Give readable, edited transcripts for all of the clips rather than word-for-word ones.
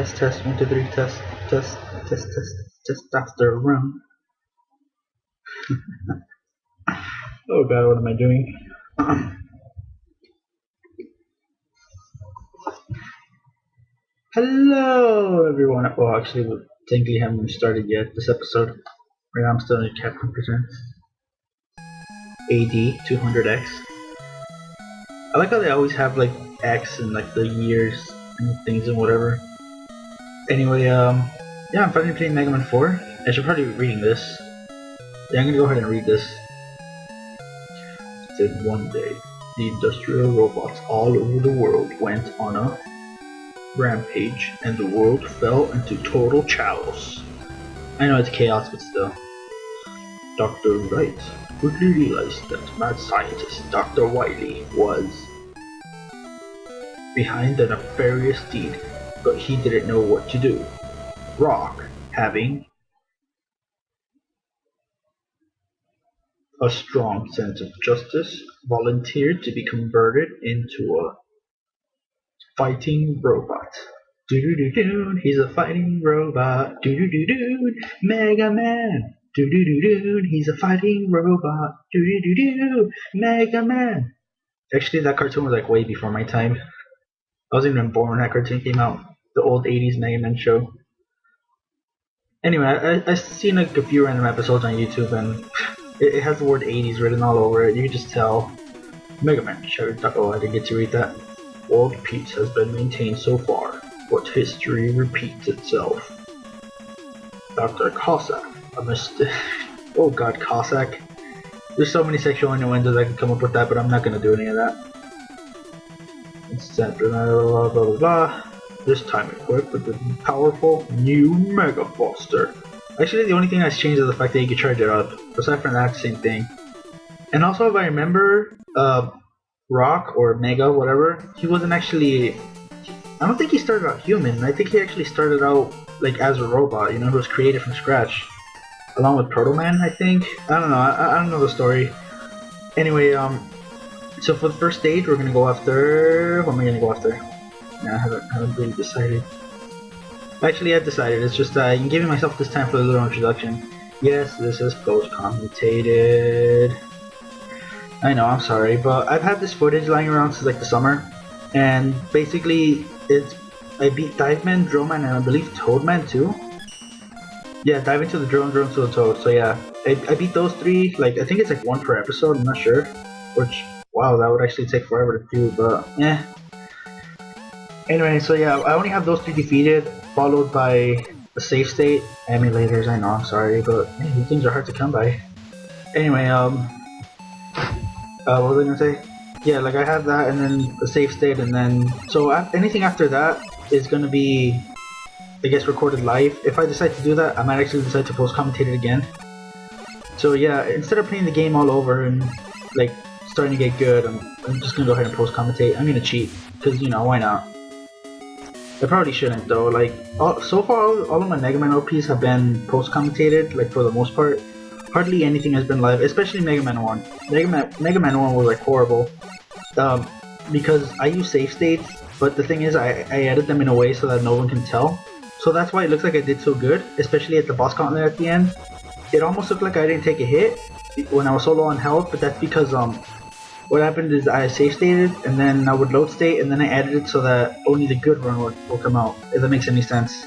test, 1, 2, 3, test, test after run. Oh god, what am I doing? Hello everyone. Well, actually, we technically haven't started yet this episode. Right now I'm still in Capcom Presents AD 200X. I like how they always have like X and like the years and things and whatever. Anyway, yeah, I'm finally playing Megaman 4. I should probably be reading this. Yeah, I'm gonna go ahead and read this. It said one day, the industrial robots all over the world went on a rampage and the world fell into total chaos. I know it's chaos, but still. Dr. Wright quickly realized that mad scientist Dr. Wily was behind the nefarious deed, but he didn't know what to do. Rock, having a strong sense of justice, volunteered to be converted into a fighting robot. Do-do-do-do, he's a fighting robot. Do-do-do-do, Megaman. Do-do-do-do, he's a fighting robot. Do-do-do-do, Megaman. Actually, that cartoon was like way before my time. I wasn't even born when that cartoon came out. The old 80s Megaman show. Anyway, I seen like a few random episodes on YouTube and it has the word 80s written all over it. You can just tell. Megaman shouted, oh, I didn't get to read that. World peace has been maintained so far, but history repeats itself. Dr. Cossack, a mistake. Oh god, Cossack. There's so many sexual innuendos I can come up with that, but I'm not gonna do any of that. Instead, blah blah blah blah. This time equipped with the powerful new Mega Buster. Actually, the only thing that's changed is the fact that you can charge it up. Aside from that, same thing. And also, if I remember, Rock or Mega, whatever, he wasn't actually. I don't think he started out human. I think he actually started out like as a robot. You know, he was created from scratch, along with Proto Man. I think. I don't know. I don't know the story. Anyway, so for the first stage, we're gonna go after. What am I gonna go after? Nah, I haven't really decided. Actually, I've decided. It's just I'm giving myself this time for a little introduction. Yes, this is post-commentated. I know, I'm sorry, but I've had this footage lying around since like the summer, and basically I beat Diveman, Drillman, and I believe Toadman too. Yeah, dive into the drill and drill into the toad. So yeah, I beat those three. Like I think it's like one per episode. I'm not sure. Which wow, that would actually take forever to do, but yeah. Anyway, so yeah, I only have those three defeated, followed by a save state, emulators. I know, I'm sorry, but man, these things are hard to come by. Anyway, what was I gonna say? Yeah, like I have that, and then a save state, and then so anything after that is gonna be, I guess, recorded live. If I decide to do that, I might actually decide to post commentate it again. So yeah, instead of playing the game all over and like starting to get good, I'm just gonna go ahead and post commentate. I'm gonna cheat because you know why not. I probably shouldn't though. Like so far, all of my Megaman OPs have been post commentated. Like for the most part. Hardly anything has been live, especially Mega Man 1. Mega Man 1 was like horrible. Because I use save states, but the thing is I edit them in a way so that no one can tell. So that's why it looks like I did so good, especially at the boss gauntlet at the end. It almost looked like I didn't take a hit when I was so low on health, but that's because what happened is I save stated, and then I would load state, and then I edited so that only the good run will come out, if that makes any sense.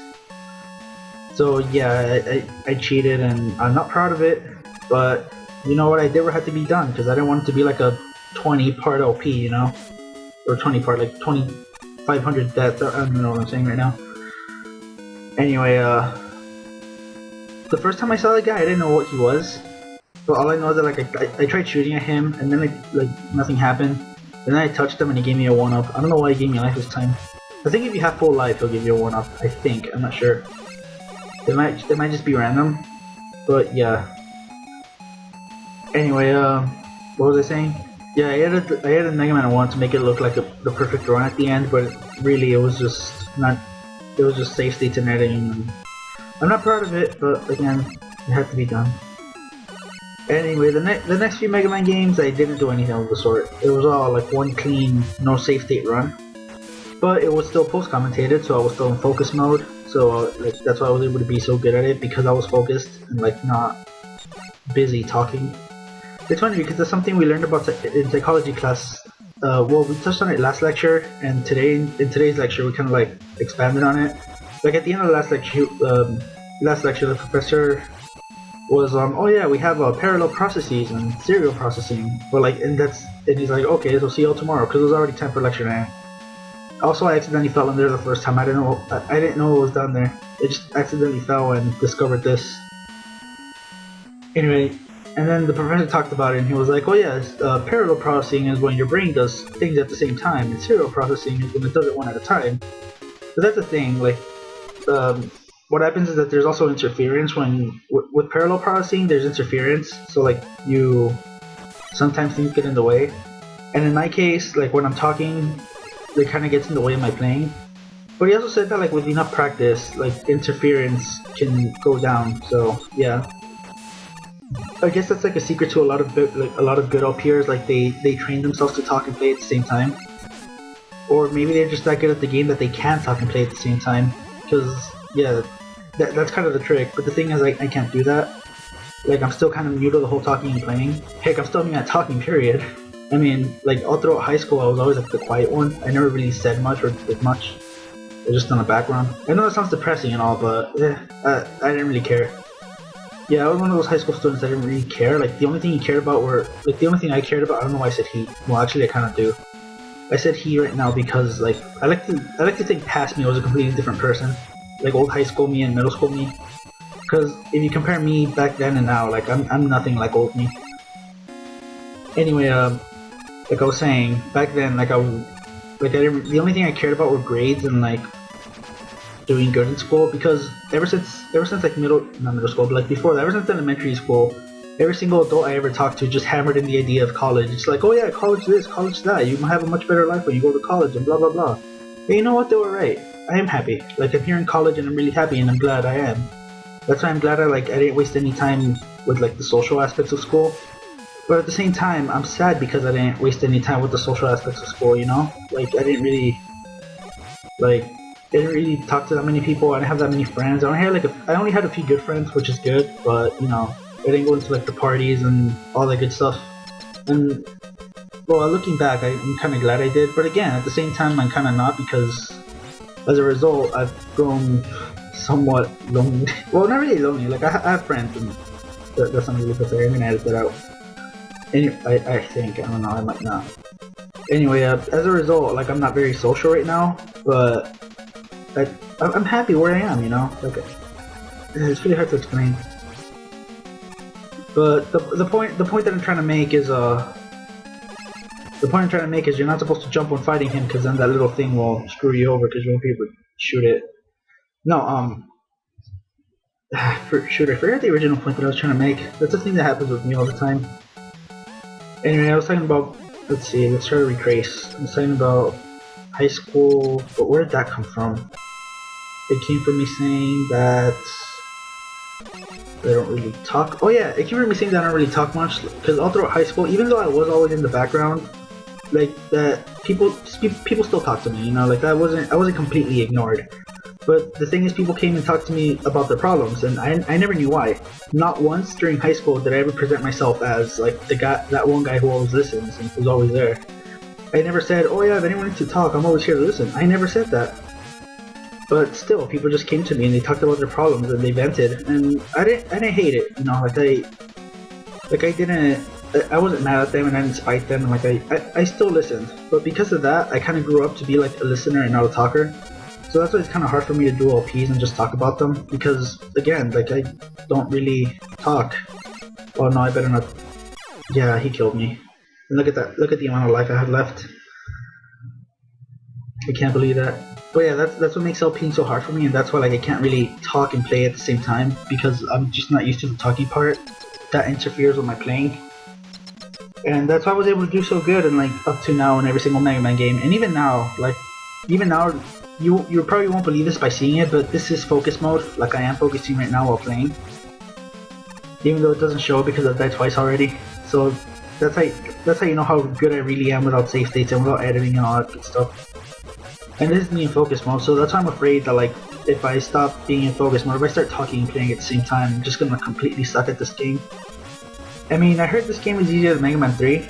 So yeah, I cheated, and I'm not proud of it. But you know what, I did what had to be done because I didn't want it to be like a 20 part LP, you know, or 20 part, like 2500 deaths. I don't know what I'm saying right now. Anyway, the first time I saw the guy, I didn't know what he was. But all I know is that like I tried shooting at him, and then like nothing happened. And then I touched him, and he gave me a 1-up. I don't know why he gave me life this time. I think if you have full life, he'll give you a 1-up. I think. I'm not sure. It might just be random. But yeah. Anyway, what was I saying? Yeah, I added Mega Man 1 to make it look like the perfect run at the end, but really it was just not. It was just save states and editing. I'm not proud of it, but again, it had to be done. Anyway, the next few Mega Man games, I didn't do anything of the sort. It was all like one clean, no save state run. but it was still post commentated, so I was still in focus mode. So like that's why I was able to be so good at it, because I was focused and like not busy talking. It's funny because that's something we learned about in psychology class. Well, we touched on it last lecture, and today in today's lecture we kind of like expanded on it. Like at the end of the last lecture, the professor was oh yeah, we have parallel processes and serial processing, but like and he's like, okay, so see you all tomorrow, because it was already time for lecture 9. Also, I accidentally fell in there the first time. I didn't know it was down there. I just accidentally fell and discovered this. Anyway, and then the professor talked about it, and he was like, oh yeah, parallel processing is when your brain does things at the same time, and serial processing is when it does it one at a time. So that's the thing, like, what happens is that there's also interference when, with parallel processing, there's interference, so like, sometimes things get in the way. And in my case, like when I'm talking, it kind of gets in the way of my playing. But he also said that like with enough practice, like interference can go down, so yeah. I guess that's like a secret to a lot of good LPers. Like they train themselves to talk and play at the same time, or maybe they're just that good at the game that they can talk and play at the same time. Because yeah, that's kind of the trick. But the thing is, like I can't do that. Like I'm still kind of new to the whole talking and playing. Heck, I'm still new at talking. Period. I mean, like all throughout high school, I was always like the quiet one. I never really said much or did much. I was just on the background. I know that sounds depressing and all, but I didn't really care. Yeah, I was one of those high school students that didn't really care. Like, the only thing he cared about the only thing I cared about, I don't know why I said he. Well, actually, I kind of do. I said he right now because, like, I like to think past me I was a completely different person. Like, old high school me and middle school me. Because if you compare me back then and now, like, I'm nothing like old me. Anyway, like I was saying, back then, like, the only thing I cared about were grades and, like, doing good in school, because ever since like not middle school, but like before that, ever since elementary school, every single adult I ever talked to just hammered in the idea of college. It's like, oh yeah, college this, college that, you might have a much better life when you go to college and blah blah blah. And you know what, they were right. I am happy. Like I'm here in college and I'm really happy and I'm glad I am. That's why I'm glad I didn't waste any time with like the social aspects of school. But at the same time, I'm sad because I didn't waste any time with the social aspects of school, you know? Like I didn't really talk to that many people. I didn't have that many friends. I only had a few good friends, which is good, but you know, I didn't go into like the parties and all that good stuff. And well, looking back, I'm kind of glad I did, but again, at the same time, I'm kind of not, because as a result, I've grown somewhat lonely. Well, not really lonely. Like I have friends, and that's not really pathetic. I'm gonna edit that out. Anyway, I think, I don't know, I might not. Anyway, as a result, like I'm not very social right now, but I'm happy where I am, you know? Like, it's really hard to explain. But the point that I'm trying to make is you're not supposed to jump on fighting him, because then that little thing will screw you over because you won't be able to shoot it. No, shoot, I forgot the original point that I was trying to make. That's the thing that happens with me all the time. Anyway, I was talking about, let's try to retrace. I was talking about high school, but where did that come from? It came from me saying that I don't really talk. Oh yeah, it came from me saying that I don't really talk much, because all throughout high school, even though I was always in the background, like that people still talk to me, you know, like I wasn't completely ignored. But the thing is, people came and talked to me about their problems, and I never knew why. Not once during high school did I ever present myself as like that one guy who always listens and who's always there. I never said, oh yeah, if anyone needs to talk, I'm always here to listen. I never said that. But still, people just came to me and they talked about their problems and they vented, and I didn't hate it, you know, I wasn't mad at them and I didn't spite them, and I still listened. But because of that, I kind of grew up to be like a listener and not a talker. So that's why it's kind of hard for me to do LPs and just talk about them, because again, like I don't really talk. Oh no, I better not. Yeah, he killed me. And look at that. Look at the amount of life I have left. I can't believe that. But yeah, that's what makes LPing so hard for me, and that's why like I can't really talk and play at the same time, because I'm just not used to the talking part. That interferes with my playing. And that's why I was able to do so good, and like up to now in every single Mega Man game. And even now, you probably won't believe this by seeing it, but this is focus mode. Like I am focusing right now while playing, even though it doesn't show because I've died twice already. So that's how you know how good I really am without save states and without editing and all that good stuff. And this is me in focus mode, so that's why I'm afraid that like if I stop being in focus mode, if I start talking and playing at the same time, I'm just gonna completely suck at this game. I mean, I heard this game is easier than Mega Man 3,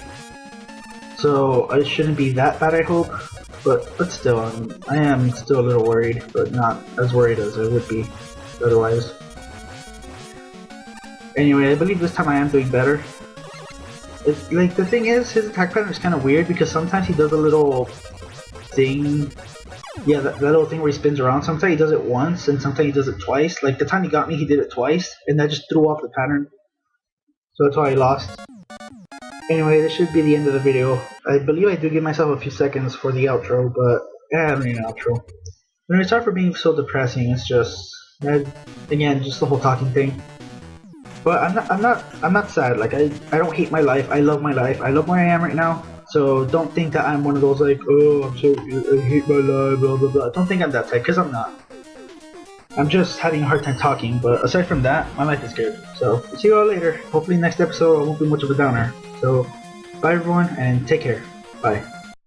so it shouldn't be that bad, I hope. But still, I am still a little worried, but not as worried as I would be otherwise. Anyway, I believe this time I am doing better. Like, the thing is, his attack pattern is kind of weird because sometimes he does a little thing. Yeah, that little thing where he spins around. Sometimes he does it once, and sometimes he does it twice. Like, the time he got me, he did it twice, and that just threw off the pattern. So that's why I lost. Anyway, this should be the end of the video. I believe I do give myself a few seconds for the outro, but I don't need an outro. Anyway, sorry for being so depressing. It's just, again, just the whole talking thing. But I'm not sad. Like, I don't hate my life. I love my life. I love where I am right now. So don't think that I'm one of those like, oh, I hate my life, blah blah blah. Don't think I'm that type, because I'm not. I'm just having a hard time talking, but aside from that, my life is good. So, see you all later. Hopefully next episode I won't be much of a downer. So, bye everyone, and take care. Bye.